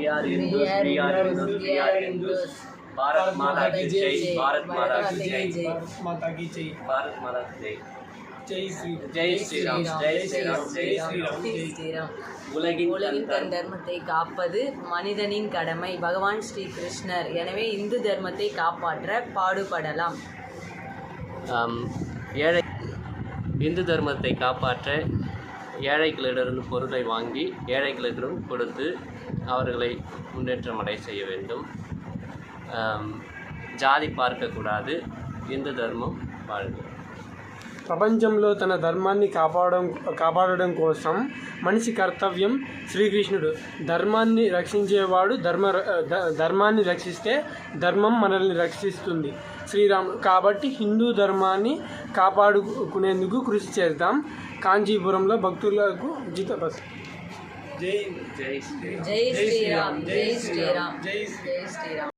We are Hindus. We are Hindus. We are Hindus. Bharat माता की जय. भारत माता की जय. भारत माता की जय. भारत माता की जय. जय श्री जय श्री राम. जय श्री राम. जय श्री राम. जय श्रीराम. உலகின் தன் தர்மத்தை காப்பது மனிதனின் கடமை. பகவான் ஸ்ரீ கிருஷ்ணர். எனவே இந்து தர்மத்தை காப்பாற்ற பாடுபடலாம். ஏழை இந்து தர்மத்தை காப்பாற்ற ஏழைகளிடமிருந்து பொருளை வாங்கி ஏழைகளிடம் கொடுத்து அவர்களை முன்னேற்றம் அடைய செய்ய வேண்டும். జాతి పార్కకూడదు. హిందూ ధర్మం வாழ்க. ప్రపంచంలో తన ధర్మాన్ని కాపాడడం కోసం మనిషి కర్తవ్యం. శ్రీకృష్ణుడు ధర్మాన్ని రక్షించేవాడు. ధర్మాన్ని రక్షిస్తే ధర్మం మనల్ని రక్షిస్తుంది. శ్రీరాముడు. కాబట్టి హిందూ ధర్మాన్ని కాపాడుకునేందుకు కృషి చేద్దాం. కాంచీపురంలో భక్తులకు జితబస్. జై శ్రీరామ్. జై శ్రీరామ్. జై శ్రీరామ్. జై శ్రీరామ్.